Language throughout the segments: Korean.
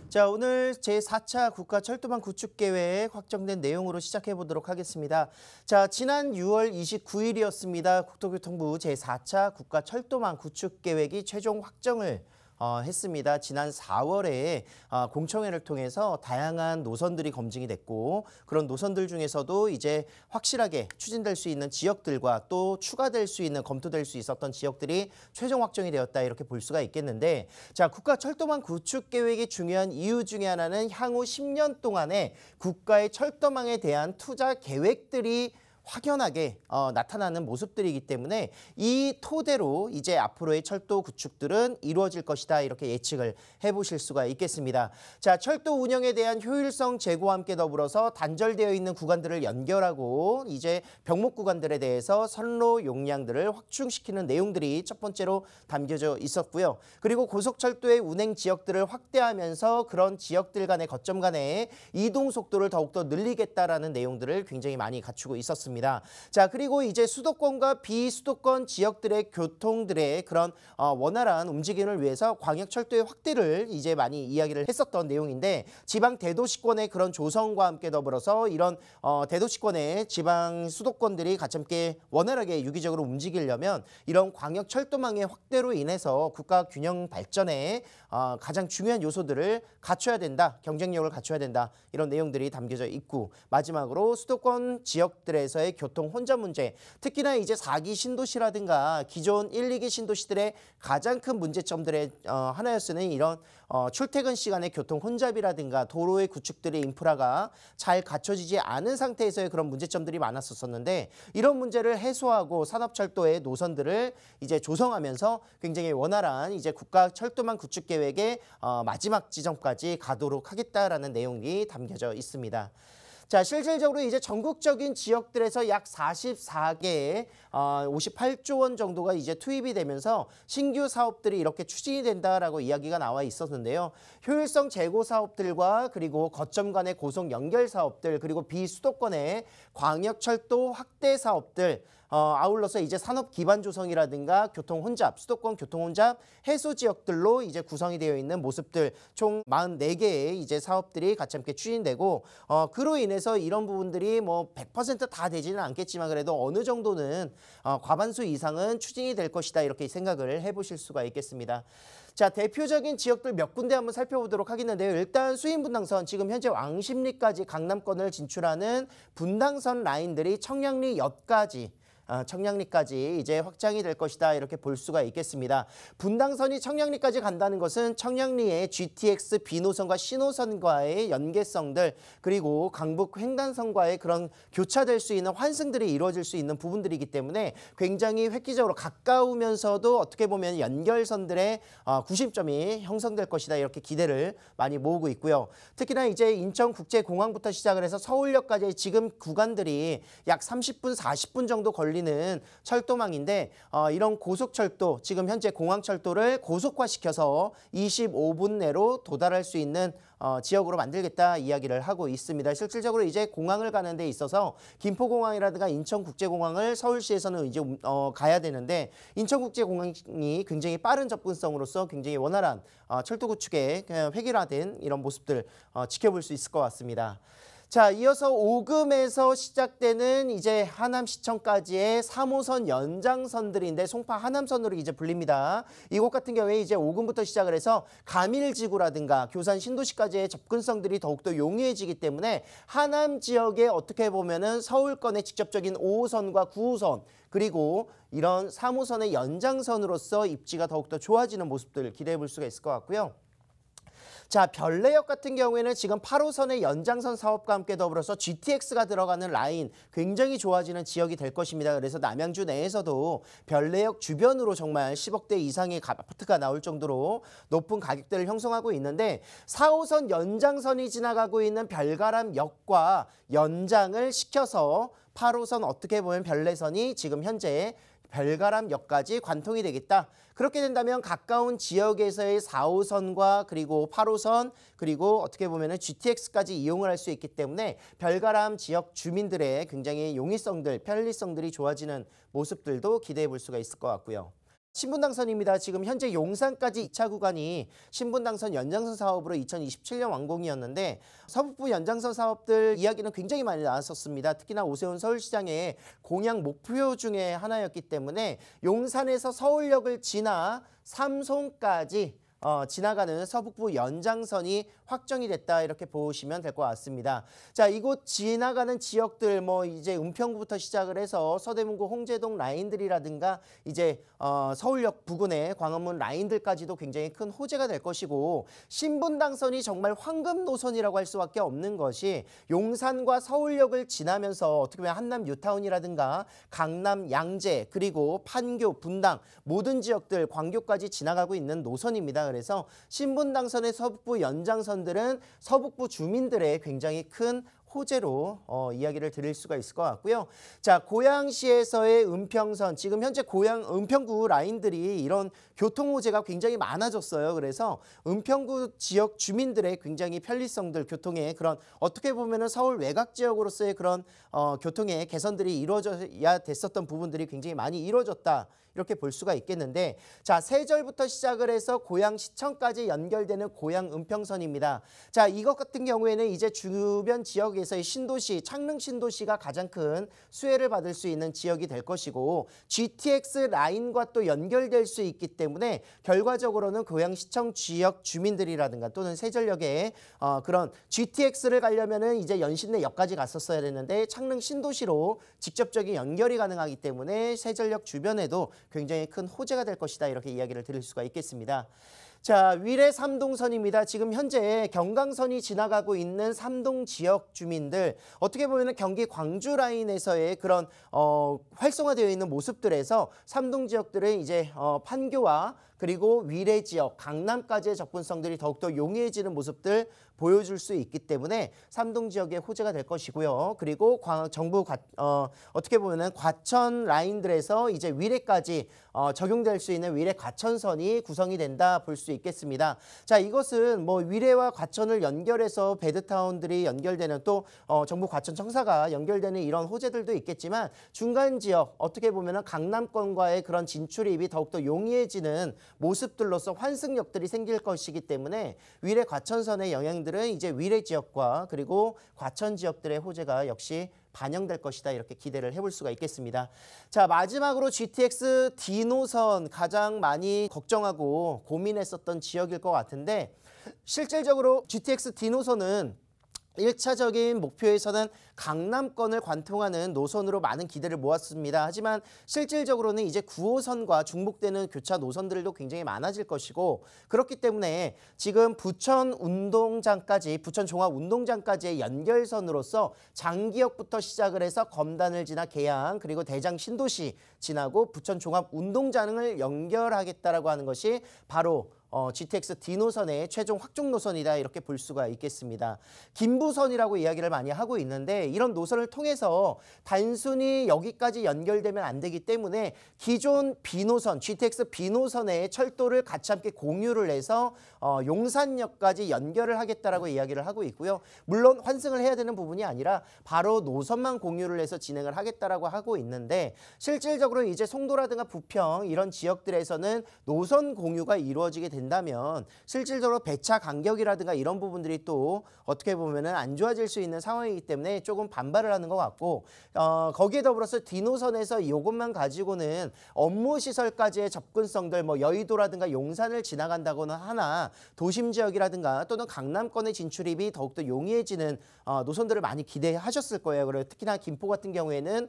자, 오늘 제4차 국가철도망 구축계획 확정된 내용으로 시작해 보도록 하겠습니다. 자, 지난 6월 29일이었습니다. 국토교통부 제4차 국가철도망 구축계획이 최종 확정을 했습니다. 지난 4월에 공청회를 통해서 다양한 노선들이 검증이 됐고, 그런 노선들 중에서도 이제 확실하게 추진될 수 있는 지역들과 또 추가될 수 있는 검토될 수 있었던 지역들이 최종 확정이 되었다, 이렇게 볼 수가 있겠는데, 자, 국가철도망 구축계획이 중요한 이유 중에 하나는 향후 10년 동안의 국가의 철도망에 대한 투자 계획들이 확연하게 나타나는 모습들이기 때문에 이 토대로 이제 앞으로의 철도 구축들은 이루어질 것이다, 이렇게 예측을 해보실 수가 있겠습니다. 자, 철도 운영에 대한 효율성 제고와 함께 더불어서 단절되어 있는 구간들을 연결하고 이제 병목 구간들에 대해서 선로 용량들을 확충시키는 내용들이 첫 번째로 담겨져 있었고요. 그리고 고속철도의 운행 지역들을 확대하면서 그런 지역들 간의 거점 간의 이동 속도를 더욱더 늘리겠다라는 내용들을 굉장히 많이 갖추고 있었습니다. 자, 그리고 이제 수도권과 비수도권 지역들의 교통들의 그런 원활한 움직임을 위해서 광역철도의 확대를 이제 많이 이야기를 했었던 내용인데, 지방 대도시권의 그런 조성과 함께 더불어서 이런 대도시권의 지방 수도권들이 같이 함께 원활하게 유기적으로 움직이려면 이런 광역철도망의 확대로 인해서 국가 균형 발전에 가장 중요한 요소들을 갖춰야 된다, 경쟁력을 갖춰야 된다, 이런 내용들이 담겨져 있고, 마지막으로 수도권 지역들에서의 교통 혼잡 문제, 특히나 이제 4기 신도시라든가 기존 1, 2기 신도시들의 가장 큰 문제점들의 하나였으니 이런 출퇴근 시간의 교통 혼잡이라든가 도로의 구축들의 인프라가 잘 갖춰지지 않은 상태에서의 그런 문제점들이 많았었는데, 이런 문제를 해소하고 산업철도의 노선들을 이제 조성하면서 굉장히 원활한 이제 국가 철도망 구축 계획의 마지막 지점까지 가도록 하겠다라는 내용이 담겨져 있습니다. 자, 실질적으로 이제 전국적인 지역들에서 약 44개의 58조 원 정도가 이제 투입이 되면서 신규 사업들이 이렇게 추진이 된다라고 이야기가 나와 있었는데요. 효율성 제고 사업들과 그리고 거점 간의 고속 연결 사업들, 그리고 비수도권의 광역철도 확대 사업들, 아울러서 이제 산업 기반 조성이라든가 교통 혼잡, 수도권 교통 혼잡 해소 지역들로 이제 구성이 되어 있는 모습들, 총 44개의 이제 사업들이 같이 함께 추진되고, 그로 인해서 이런 부분들이 뭐 100%다 되지는 않겠지만 그래도 어느 정도는 과반수 이상은 추진이 될 것이다, 이렇게 생각을 해보실 수가 있겠습니다. 자, 대표적인 지역들 몇 군데 한번 살펴보도록 하겠는데요. 일단 수인분당선, 지금 현재 왕십리까지 강남권을 진출하는 분당선 라인들이 청량리역까지 이제 확장이 될 것이다, 이렇게 볼 수가 있겠습니다. 분당선이 청량리까지 간다는 것은 청량리의 GTX B노선과 C노선과의 연계성들, 그리고 강북 횡단선과의 그런 교차될 수 있는 환승들이 이루어질 수 있는 부분들이기 때문에 굉장히 획기적으로 가까우면서도 어떻게 보면 연결선들의 구심점이 형성될 것이다, 이렇게 기대를 많이 모으고 있고요. 특히나 이제 인천국제공항부터 시작을 해서 서울역까지 지금 구간들이 약 30분, 40분 정도 걸리는 철도망인데, 이런 고속철도, 지금 현재 공항철도를 고속화시켜서 25분 내로 도달할 수 있는 지역으로 만들겠다 이야기를 하고 있습니다. 실질적으로 이제 공항을 가는 데 있어서 김포공항이라든가 인천국제공항을 서울시에서는 이제 가야 되는데, 인천국제공항이 굉장히 빠른 접근성으로서 굉장히 원활한 철도 구축에 획일화된 이런 모습들 지켜볼 수 있을 것 같습니다. 자, 이어서 오금에서 시작되는 이제 하남시청까지의 3호선 연장선들인데 송파 하남선으로 이제 불립니다. 이곳 같은 경우에 이제 오금부터 시작을 해서 가밀지구라든가 교산 신도시까지의 접근성들이 더욱더 용이해지기 때문에 하남 지역에 어떻게 보면은 서울권의 직접적인 5호선과 9호선, 그리고 이런 3호선의 연장선으로서 입지가 더욱더 좋아지는 모습들을 기대해 볼 수가 있을 것 같고요. 자, 별내역 같은 경우에는 지금 8호선의 연장선 사업과 함께 더불어서 GTX가 들어가는 라인, 굉장히 좋아지는 지역이 될 것입니다. 그래서 남양주 내에서도 별내역 주변으로 정말 10억대 이상의 아파트가 나올 정도로 높은 가격대를 형성하고 있는데, 4호선 연장선이 지나가고 있는 별가람역과 연장을 시켜서 8호선 어떻게 보면 별내선이 지금 현재 별가람역까지 관통이 되겠다. 그렇게 된다면 가까운 지역에서의 4호선과 그리고 8호선, 그리고 어떻게 보면 GTX까지 이용을 할 수 있기 때문에 별가람 지역 주민들의 굉장히 용이성들, 편리성들이 좋아지는 모습들도 기대해 볼 수가 있을 것 같고요. 신분당선입니다. 지금 현재 용산까지 2차 구간이 신분당선 연장선 사업으로 2027년 완공이었는데 서북부 연장선 사업들 이야기는 굉장히 많이 나왔었습니다. 특히나 오세훈 서울시장의 공약 목표 중에 하나였기 때문에 용산에서 서울역을 지나 삼송까지 지나가는 서북부 연장선이 확정이 됐다 이렇게 보시면 될 것 같습니다. 자, 이곳 지나가는 지역들 뭐 이제 은평구부터 시작을 해서 서대문구 홍제동 라인들이라든가 이제 서울역 부근의 광화문 라인들까지도 굉장히 큰 호재가 될 것이고 신분당선이 정말 황금 노선이라고 할 수밖에 없는 것이 용산과 서울역을 지나면서 어떻게 보면 한남 뉴타운이라든가 강남 양재 그리고 판교 분당 모든 지역들 광교까지 지나가고 있는 노선입니다. 그래서 신분당선의 서북부 연장선들은 서북부 주민들의 굉장히 큰 호재로 이야기를 드릴 수가 있을 것 같고요. 자, 고양시에서의 은평선, 지금 현재 은평구 라인들이 이런 교통 호재가 굉장히 많아졌어요. 그래서 은평구 지역 주민들의 굉장히 편리성들, 교통의 그런 어떻게 보면은 서울 외곽 지역으로서의 그런 교통의 개선들이 이루어져야 됐었던 부분들이 굉장히 많이 이루어졌다. 이렇게 볼 수가 있겠는데 자, 세절부터 시작을 해서 고양시청까지 연결되는 고양-은평선입니다. 자, 이것 같은 경우에는 이제 주변 지역에서의 신도시, 창릉 신도시가 가장 큰 수혜를 받을 수 있는 지역이 될 것이고 GTX 라인과 또 연결될 수 있기 때문에 결과적으로는 고양시청 지역 주민들이라든가 또는 세절역에 그런 GTX를 가려면은 이제 연신내역까지 갔었어야 되는데 창릉 신도시로 직접적인 연결이 가능하기 때문에 세절역 주변에도 굉장히 큰 호재가 될 것이다 이렇게 이야기를 드릴 수가 있겠습니다. 자, 위례 삼동선입니다. 지금 현재 경강선이 지나가고 있는 삼동 지역 주민들 어떻게 보면 경기 광주 라인에서의 그런 활성화되어 있는 모습들에서 삼동 지역들은 이제 판교와 그리고 위례 지역, 강남까지의 접근성들이 더욱더 용이해지는 모습들 보여줄 수 있기 때문에 삼동 지역의 호재가 될 것이고요. 그리고 정부 어떻게 보면은 과천 라인들에서 이제 위례까지 적용될 수 있는 위례 과천선이 구성이 된다 볼 수 있겠습니다. 자, 이것은 뭐 위례와 과천을 연결해서 배드타운들이 연결되는 또 정부 과천 청사가 연결되는 이런 호재들도 있겠지만 중간 지역 어떻게 보면은 강남권과의 그런 진출입이 더욱더 용이해지는 모습들로서 환승역들이 생길 것이기 때문에 위례 과천선의 영향들은 이제 위례 지역과 그리고 과천 지역들의 호재가 역시 반영될 것이다 이렇게 기대를 해볼 수가 있겠습니다. 자, 마지막으로 GTX D 노선 가장 많이 걱정하고 고민했었던 지역일 것 같은데 실질적으로 GTX D 노선은 1차적인 목표에서는 강남권을 관통하는 노선으로 많은 기대를 모았습니다. 하지만 실질적으로는 이제 9호선과 중복되는 교차 노선들도 굉장히 많아질 것이고 그렇기 때문에 지금 부천 운동장까지 부천 종합 운동장까지의 연결선으로서 장기역부터 시작을 해서 검단을 지나 계양 그리고 대장 신도시 지나고 부천 종합 운동장을 연결하겠다라고 하는 것이 바로 GTX D 노선의 최종 확정 노선이다 이렇게 볼 수가 있겠습니다. 김부선이라고 이야기를 많이 하고 있는데 이런 노선을 통해서 단순히 여기까지 연결되면 안 되기 때문에 기존 B노선, GTX B노선의 철도를 같이 함께 공유를 해서 용산역까지 연결을 하겠다라고 이야기를 하고 있고요. 물론 환승을 해야 되는 부분이 아니라 바로 노선만 공유를 해서 진행을 하겠다라고 하고 있는데 실질적으로 이제 송도라든가 부평 이런 지역들에서는 노선 공유가 이루어지게 된다면 실질적으로 배차 간격이라든가 이런 부분들이 또 어떻게 보면은 안 좋아질 수 있는 상황이기 때문에 조금 반발을 하는 것 같고 거기에 더불어서 D노선에서 이것만 가지고는 업무 시설까지의 접근성들 뭐 여의도라든가 용산을 지나간다고는 하나 도심 지역이라든가 또는 강남권의 진출입이 더욱더 용이해지는 노선들을 많이 기대하셨을 거예요. 그리고 특히나 김포 같은 경우에는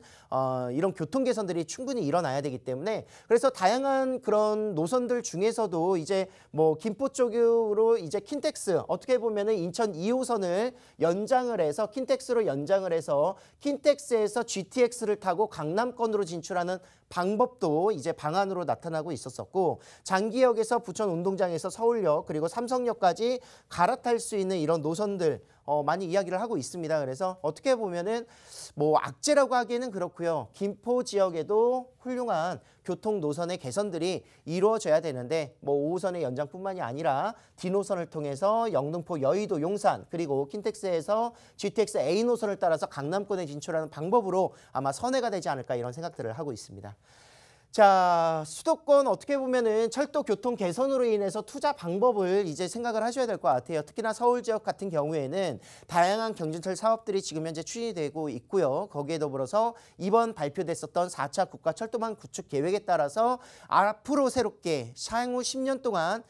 이런 교통 개선들이 충분히 일어나야 되기 때문에 그래서 다양한 그런 노선들 중에서도 이제 뭐 김포 쪽으로 이제 킨텍스 어떻게 보면은 인천 2호선을 연장을 해서 킨텍스로 연장을 해서 킨텍스에서 GTX를 타고 강남권으로 진출하는 방법도 이제 방안으로 나타나고 있었었고 장기역에서 부천 운동장에서 서울역 그리고 삼성역까지 갈아탈 수 있는 이런 노선들 많이 이야기를 하고 있습니다. 그래서 어떻게 보면은 뭐 악재라고 하기에는 그렇고요. 김포 지역에도 훌륭한 교통 노선의 개선들이 이루어져야 되는데 뭐 5호선의 연장뿐만이 아니라 D노선을 통해서 영등포, 여의도, 용산 그리고 킨텍스에서 GTX A 노선을 따라서 강남권에 진출하는 방법으로 아마 선회가 되지 않을까 이런 생각들을 하고 있습니다. 자, 수도권 어떻게 보면은 철도 교통 개선으로 인해서 투자 방법을 이제 생각을 하셔야 될 것 같아요. 특히나 서울 지역 같은 경우에는 다양한 경전철 사업들이 지금 현재 추진이 되고 있고요. 거기에 더불어서 이번 발표됐었던 4차 국가철도망 구축 계획에 따라서 앞으로 새롭게 향후 10년 동안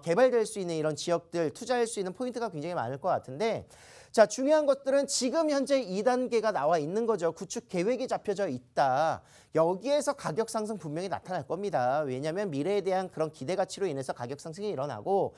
개발될 수 있는 이런 지역들 투자할 수 있는 포인트가 굉장히 많을 것 같은데, 자, 중요한 것들은 지금 현재 2단계가 나와 있는 거죠. 구축 계획이 잡혀져 있다. 여기에서 가격 상승 분명히 나타날 겁니다. 왜냐하면 미래에 대한 그런 기대 가치로 인해서 가격 상승이 일어나고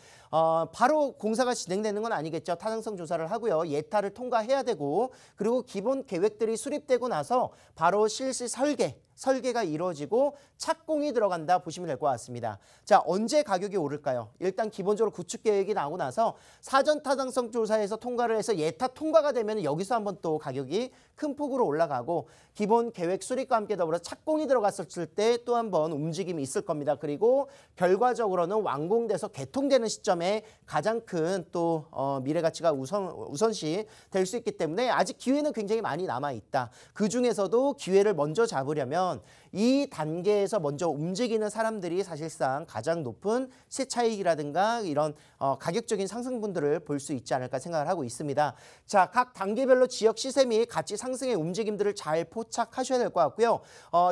바로 공사가 진행되는 건 아니겠죠. 타당성 조사를 하고요. 예타를 통과해야 되고, 그리고 기본 계획들이 수립되고 나서 바로 실시 설계가 이루어지고 착공이 들어간다 보시면 될 것 같습니다. 자, 언제 가격이 오를까요? 일단 기본적으로 구축 계획이 나오고 나서 사전 타당성 조사에서 통과를 해서 예타 통과가 되면 여기서 한번 또 가격이 큰 폭으로 올라가고, 기본 계획 수립과 함께 더불어 착공이 들어갔을 때 또 한번 움직임이 있을 겁니다. 그리고 결과적으로는 완공돼서 개통되는 시점에 가장 큰 또 미래 가치가 우선시 될 수 있기 때문에 아직 기회는 굉장히 많이 남아 있다. 그 중에서도 기회를 먼저 잡으려면 이 단계에서 먼저 움직이는 사람들이 사실상 가장 높은 세 차익이라든가 이런 가격적인 상승분들을 볼 수 있지 않을까 생각을 하고 있습니다. 자, 각 단계별로 지역 시세 및 가치 상승의 움직임들을 잘 포착하셔야 될 것 같고요.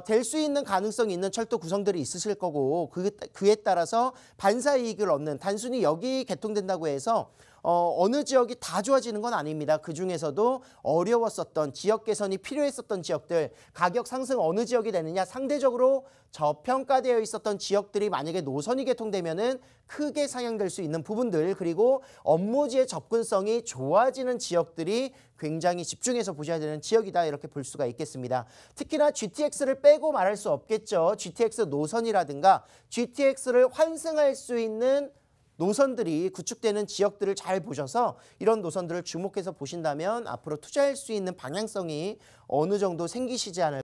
될 수 있는 가능성이 있는 철도 구성들이 있으실 거고, 그에 따라서 반사이익을 얻는, 단순히 여기 개통된다고 해서 어느 지역이 다 좋아지는 건 아닙니다. 그중에서도 어려웠었던 지역 개선이 필요했었던 지역들, 가격 상승 어느 지역이 되느냐, 상대적으로 저평가되어 있었던 지역들이 만약에 노선이 개통되면은 크게 상향될 수 있는 부분들, 그리고 업무지의 접근성이 좋아지는 지역들이 굉장히 집중해서 보셔야 되는 지역이다, 이렇게 볼 수가 있겠습니다. 특히나 GTX를 빼고 말할 수 없겠죠. GTX 노선이라든가 GTX를 환승할 수 있는 노선들이 구축되는 지역들을 잘 보셔서 이런 노선들을 주목해서 보신다면 앞으로 투자할 수 있는 방향성이 어느 정도 생기시지 않을까.